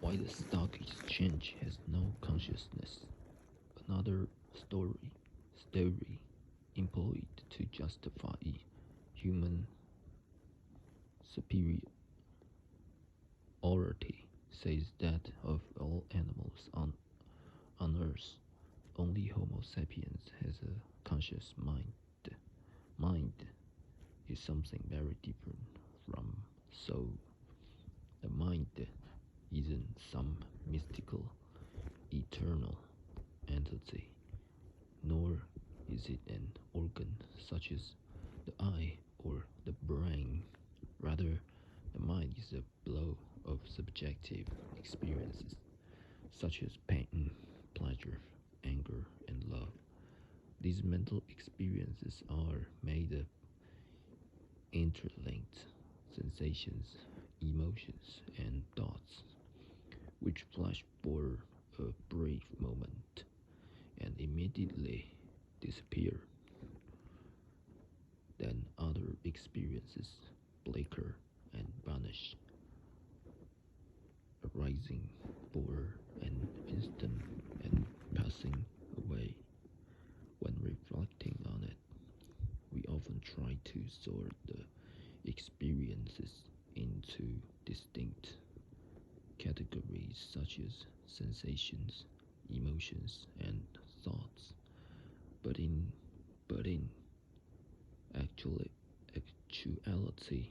Why the stock exchange has no consciousness. Another story employed to justify human superiority says that of all animals on earth, only Homo sapiens has a conscious mind. Mind is something very different from soul. The mind isn't some mystical, eternal entity, nor is it an organ such as the eye or the brain. Rather, the mind is a blow of subjective experiences such as pain, pleasure, anger, and love. These mental experiences are made of interlinked sensations, emotions, and thoughts, which flash for a brief moment and immediately disappear. Then other experiences flicker and vanish, arising for an instant and passing away. When reflecting on it, we often try to sort the experiences into distinct categories such as sensations, emotions, and thoughts. But in actually actuality,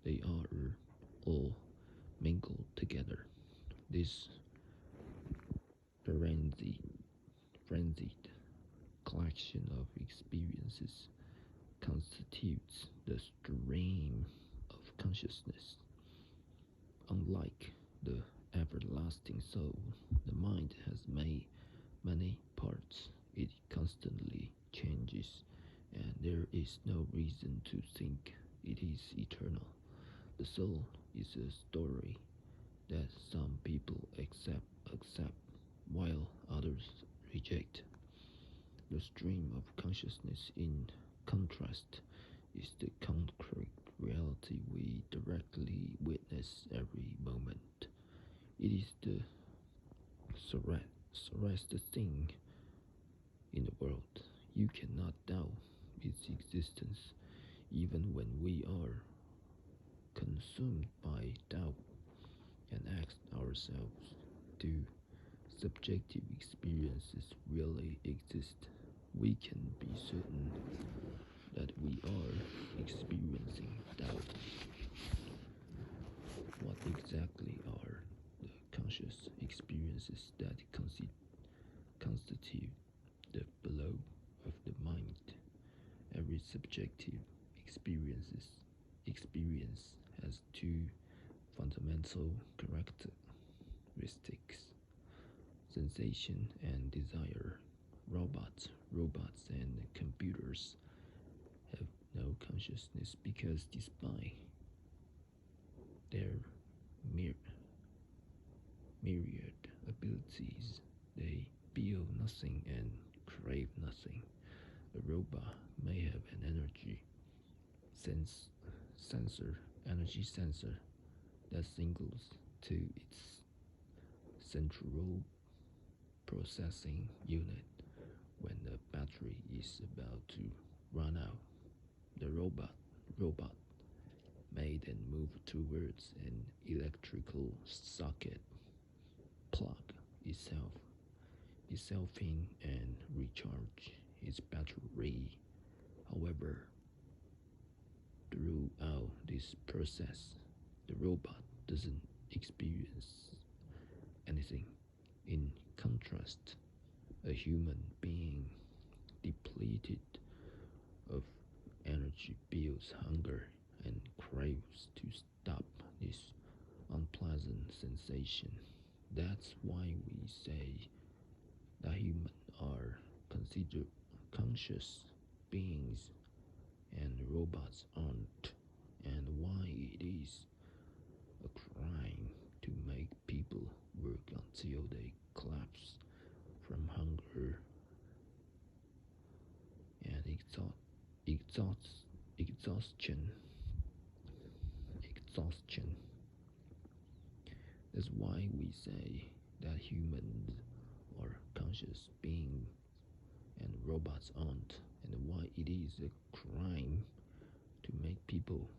they are all mingled together. This frenzied collection of experiences constitutes the stream of consciousness. Unlike the everlasting soul, the mind has many parts. It constantly changes, and there is no reason to think it is eternal. The soul is a story that some people accept while others reject. The stream of consciousness, in contrast, is the concrete reality we directly witness every moment. It is the surest thing in the world. You cannot doubt its existence even when we are consumed by doubt and ask ourselves, do subjective experiences really exist? We can be certain that we are experiencing doubt. What exactly are the conscious experiences that constitute the below of the mind? Every subjective experience has two fundamental characteristics: sensation and desire. Robots and computers have no consciousness because despite their myriad abilities, they feel nothing and crave nothing. A robot may have an sense energy sensor that signals to its central processing unit when the battery is about to run out. The robot may then move towards an electrical socket, plug itself in, and recharge its battery. However, throughout this process, the robot doesn't experience anything. In contrast, a human being depleted of energy feels hunger and craves to stop this unpleasant sensation. That's why we say that humans are considered conscious beings and robots aren't, and why it is a crime to make people work until they collapse from hunger and exhaustion. That's why we say that humans are conscious beings and robots aren't, and why it is a crime to make people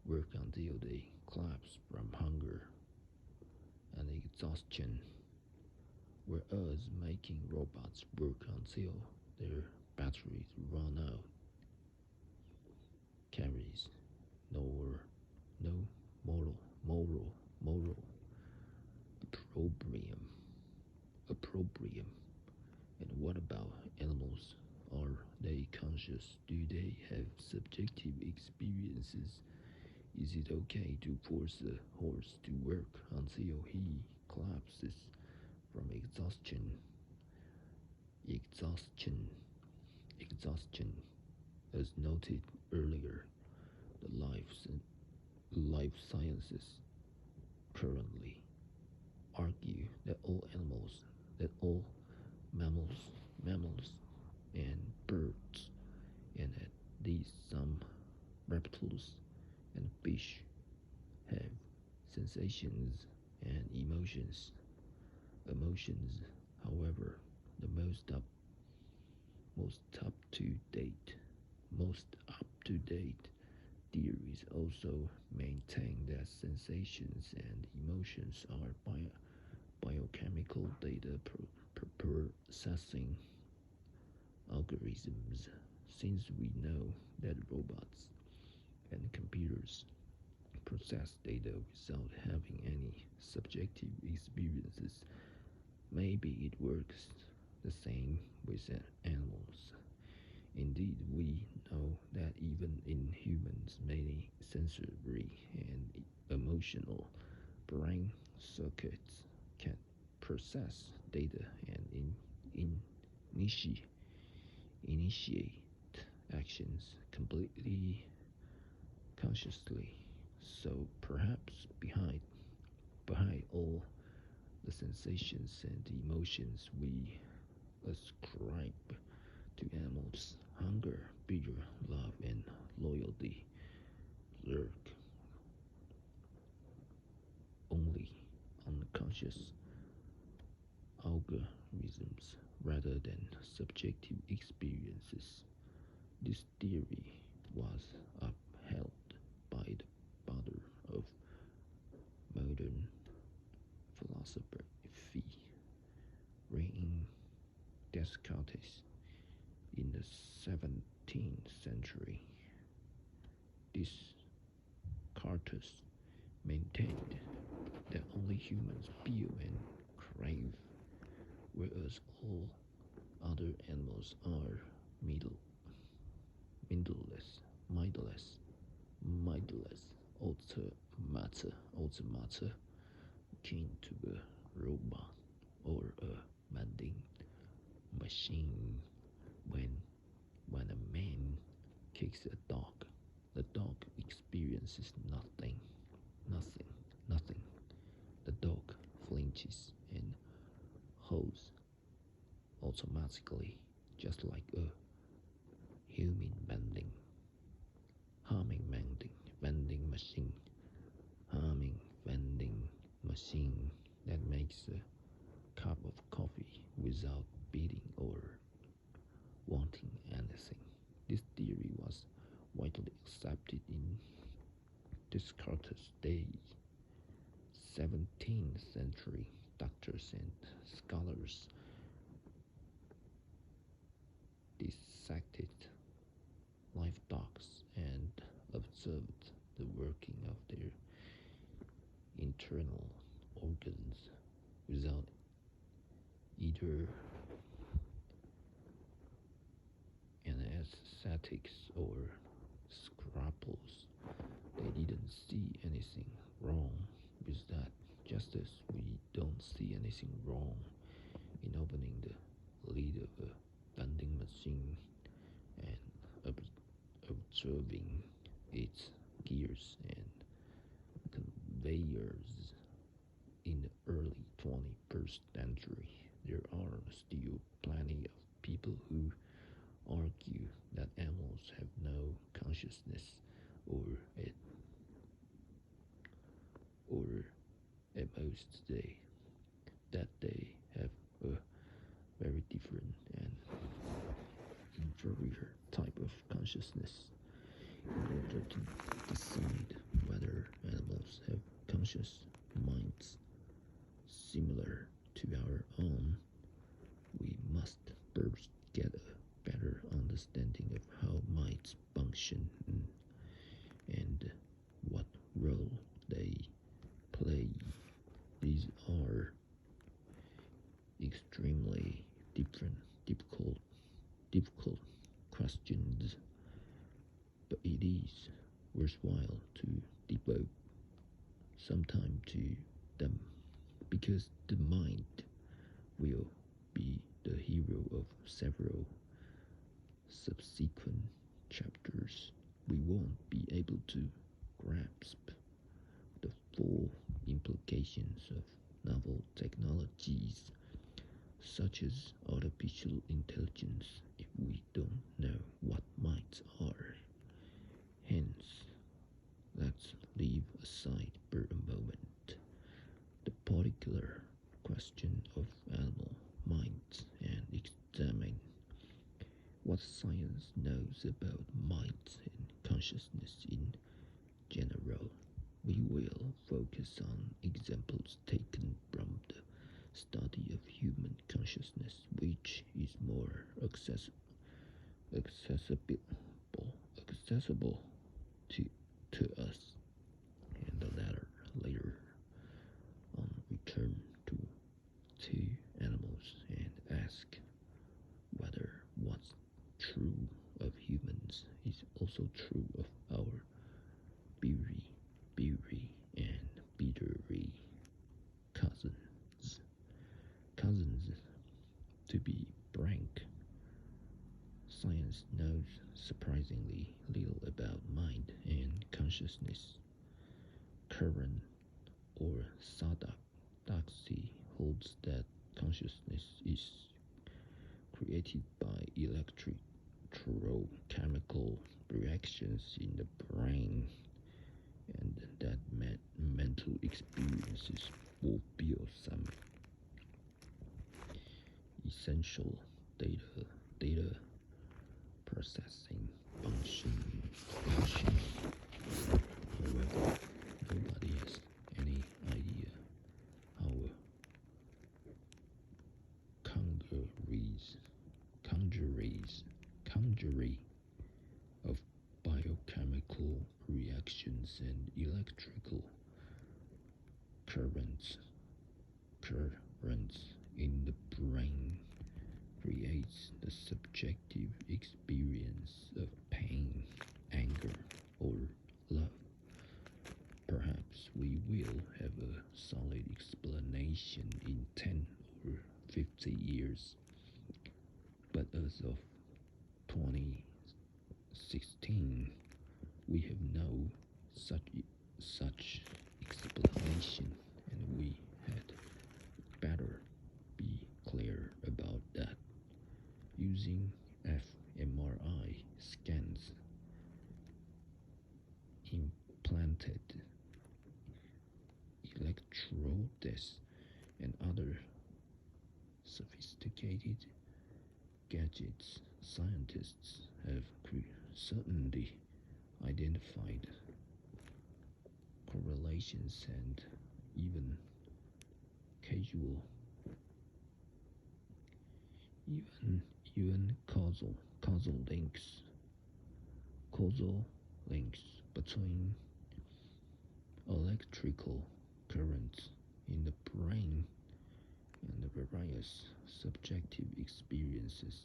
work until they collapse from hunger and exhaustion, whereas making robots work until their batteries run out carries no no moral moral moral opprobrium opprobrium. And what about animals? Are they conscious? Do they have subjective experiences? Is it okay to force a horse to work until he collapses from exhaustion? Exhaustion, exhaustion. As noted earlier, the life sciences currently argue that all animals, that all mammals, mammals, and birds, and at least some reptiles and fish have sensations and emotions. Emotions, however, the most up to date, most up to date theories also maintain that sensations and emotions are biochemical data processing algorithms. Since we know that robots and computers process data without having any subjective experiences, maybe it works the same with animals. Indeed, we know that even in humans, many sensory and emotional brain circuits can process data and initiate, initiate actions completely consciously. So perhaps behind all the sensations and emotions we ascribe to animals, hunger, fear, love, and loyalty lurk only unconscious algorithms rather than subjective experiences. This theory was upheld by the father of modern philosophy, René Descartes, in the 17th century. Descartes maintained that only humans feel and crave, whereas all other animals are mindless, mindless automata, akin to a robot or a vending machine. When when a man kicks a dog, the dog experiences nothing, nothing. The dog flinches and howls automatically, just like a human vending machine, humming vending machine that makes a cup of coffee without bidding or wanting anything. This theory was widely accepted in Descartes' day. 17th century doctors and scholars dissected live dogs and observed the working of their internal organs without either anesthetics or scruples. They didn't see anything wrong with that, just as we don't see anything wrong in opening the lid of a vending machine and observing its gears and conveyors. In the early 21st century, there are still plenty of people who argue that animals have no consciousness or at or at most that they have a very different and inferior type of consciousness. In order to decide whether animals have conscious minds similar to our own, we must first get a better understanding of how minds function and what role they play. These are extremely difficult, difficult questions, but it is worthwhile to devote some time to them because the mind will be the hero of several subsequent chapters. We won't be able to grasp the full implications of novel technologies such as artificial intelligence if we don't know what minds are. Hence, let's leave aside for a moment the particular question of animal minds and examine what science knows about minds and consciousness in general. We will focus on examples taken from the study of human consciousness, which is more accessible to us, and the later on return to animals and ask whether what's true of humans is also true of our beery and beatery cousins. Cousins, to be frank, science knows surprisingly little about mind and consciousness. Current orthodoxy holds that consciousness is created by electrochemical reactions in the brain, and that mental experiences fulfill some essential data processing functions. However, nobody has any idea how a congeries of biochemical reactions and electrical currents currents in the brain creates the subjective experience of pain, anger, or love. Perhaps we will have a solid explanation in 10 or 50 years, but as of 2016, we have no such explanation, and we had better be clear about that. Using fMRI scans, implanted electrodes, and other sophisticated gadgets, scientists have certainly identified correlations and even casual, even causal links between electrical currents in the brain and the various subjective experiences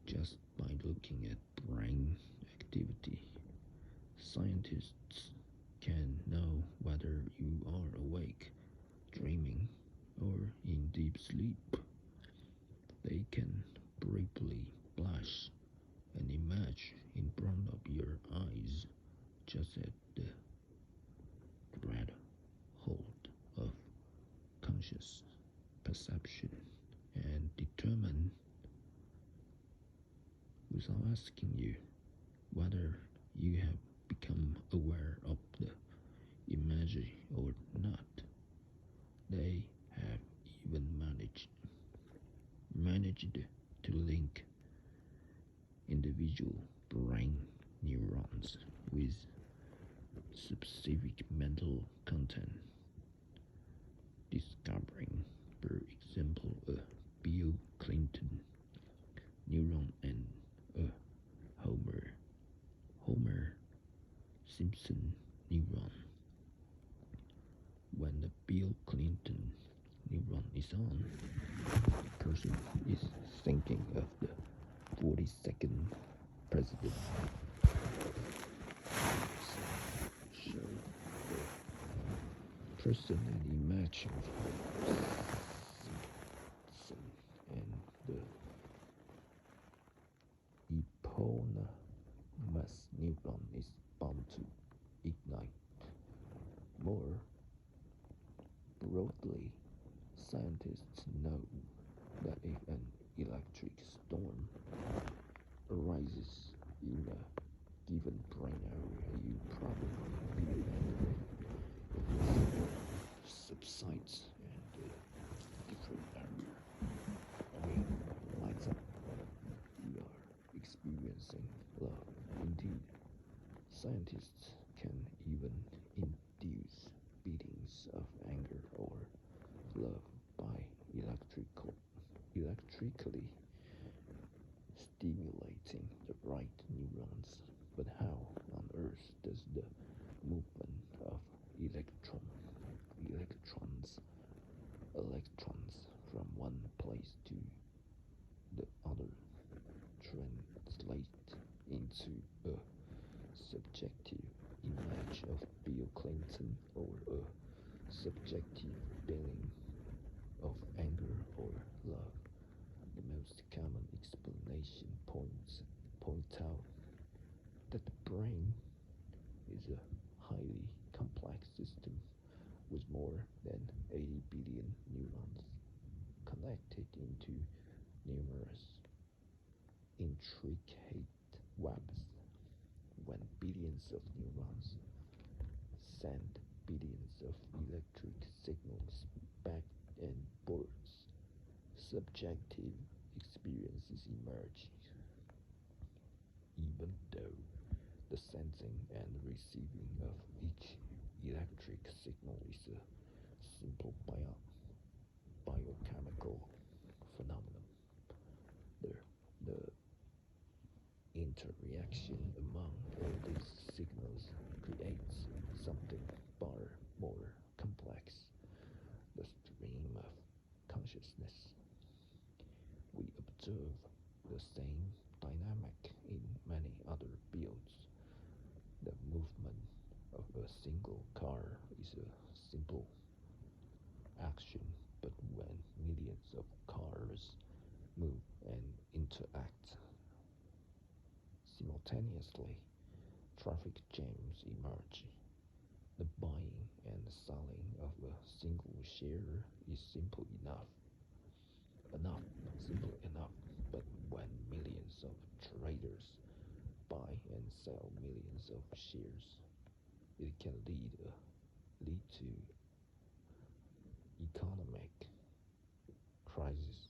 just by looking at brain activity. Scientists can know whether you are awake, dreaming, or in deep sleep. They can briefly flash an image in front of your eyes just at the threshold of conscious perception and determine without asking you whether you have become aware of the Imagine or not, they have even managed to link individual brain neurons with specific mental content, discovering, for example, a Bill Clinton neuron and a Homer Simpson neuron. When the Bill Clinton neuron is on, the person is thinking of the 42nd president. So the person and image of Simpson and the eponymous neuron is bound to ignite. More broadly, scientists know that if an electric storm arises in a given brain area, you probably live and it subsides and a different area again lights up. We are experiencing love. Indeed, scientists can even induce beatings of anger or love by electrically stimulating the right neurons. But how on earth does the movement of electrons, electrons from one place to the other translate into a subjective image of Bill Clinton or a subjective feeling of anger or love? The most common explanation point out that the brain is a highly complex system with more than 80 billion neurons connected into numerous intricate webs. When billions of neurons send billions of electric signals back and forth, subjective experiences emerge. Even though the sensing and receiving of each electric signal is a simple biochemical phenomenon, the, the interaction among all these signals creates something far more complex, the stream of consciousness. We observe the same dynamic in many other fields. The movement of a single car is a simple action, but when millions of cars move and interact simultaneously, traffic jams emerge. The buying and selling of a single share is simple enough, but when millions of traders buy and sell millions of shares, it can lead to economic crisis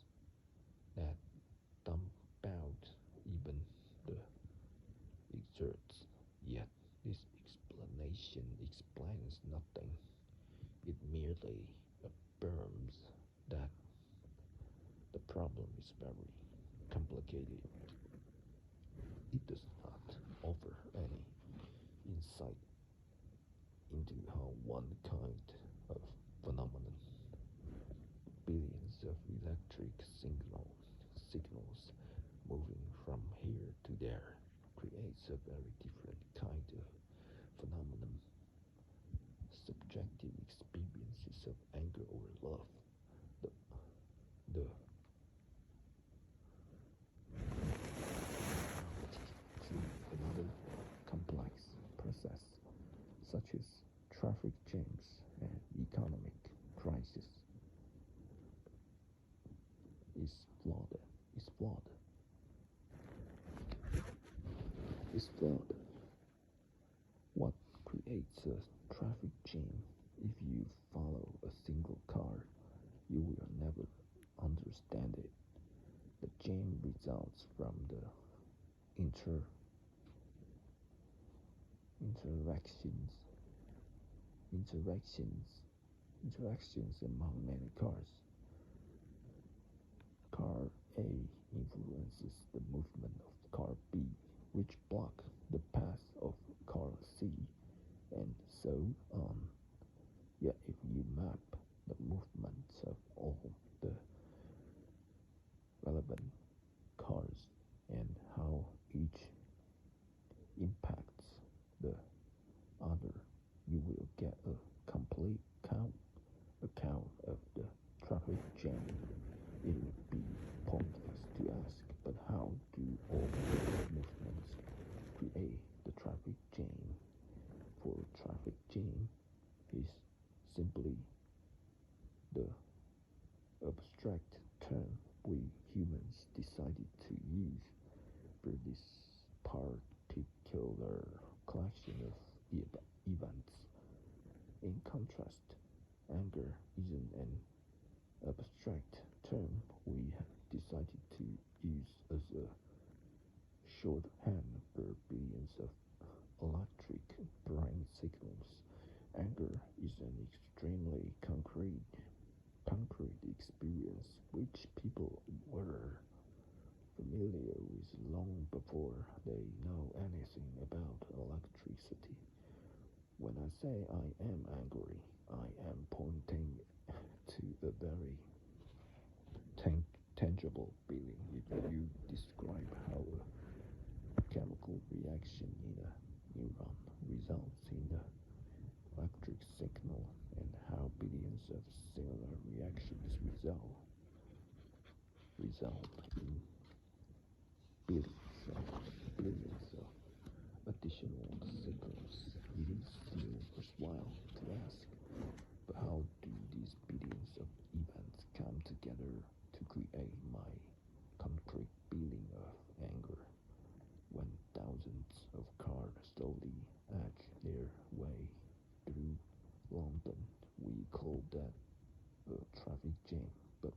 that dumbfound even the experts. Yet this explanation explains nothing. It merely affirms that the problem is very complicated. It does not offer any insight into how one kind of phenomenon, billions of electric signals moving from here to there, creates a very different kind of phenomenon. Subjective experiences of anger or love. The, the through another complex process, such as traffic jams and economic crisis, is flawed. Is flawed. Is flawed. What creates a traffic gene. If you follow a single car, you will never understand it. The gene results from the inter interactions interactions interactions among many cars. Car A influences the movement of car B, which block the path of car C, and so on. Yet if you map the movements of all the relevant cars and how each impacts the other, you will get a complete account of the traffic jam. It would be pointless to ask, but how do all these movements create the traffic jam? For traffic jam is simply the abstract term we humans decided to use for this particular collection of events. In contrast, anger isn't an abstract term we have decided to use as a shorthand for billions of electric brain signals. Anger is an extremely concrete experience which people were familiar with long before they know anything about electricity. When I say I am angry, I am pointing to a very tangible feeling. If you describe how a chemical reaction in a neuron results in an electric signal and how billions of similar reactions result in billions of additional signals, it is still worthwhile to ask, but how do these billions of events come together to create my concrete feeling of anger? When thousands of cars slowly edge their way through London, we call that a traffic jam, but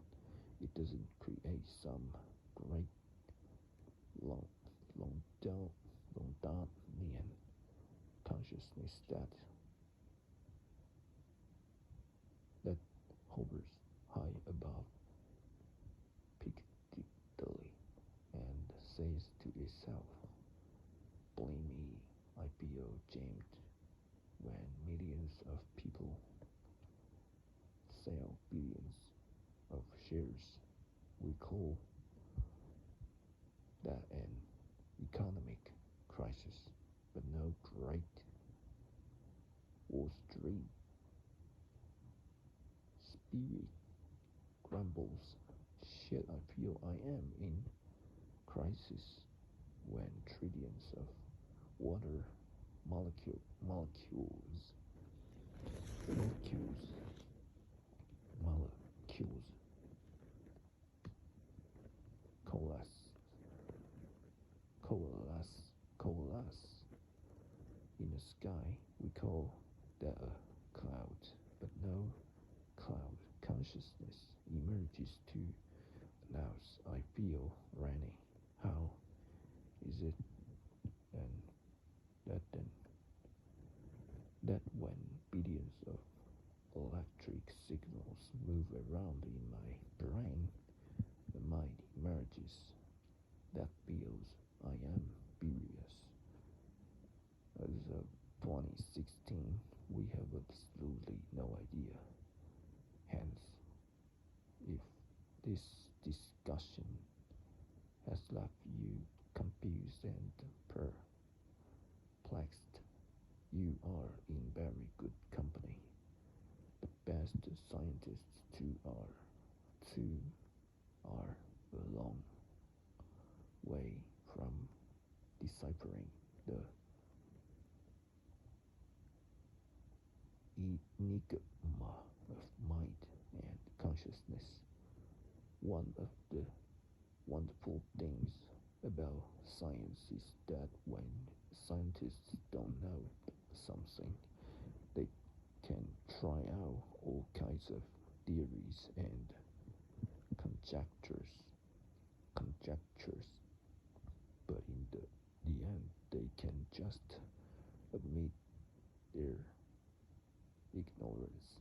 it doesn't create some great long, Londonian consciousness that hovers high above Piccadilly and says to itself, "Blame me, I feel jammed." When millions of people sell billions of shares, we call that an economic crisis, but no great Wall Street spirit grumbles, "Shit, I feel I am in crisis." When trillions of water molecules, molecules coalesce, coalesce in the sky, we call that a cloud, but no cloud consciousness emerges to announce, "I feel rainy." How is it and then that when billions of electric signals move around in my brain, the mind emerges that feels I am furious? As of 2016, we have absolutely no idea. Hence, if this discussion has left you confused and perplexed, you are in very good company. The best scientists too are a long way from deciphering the enigma of mind and consciousness. One of the wonderful things about science is that when scientists don't know something, they can try out all kinds of theories and conjectures, conjectures, but in the end, they can just admit their ignorance.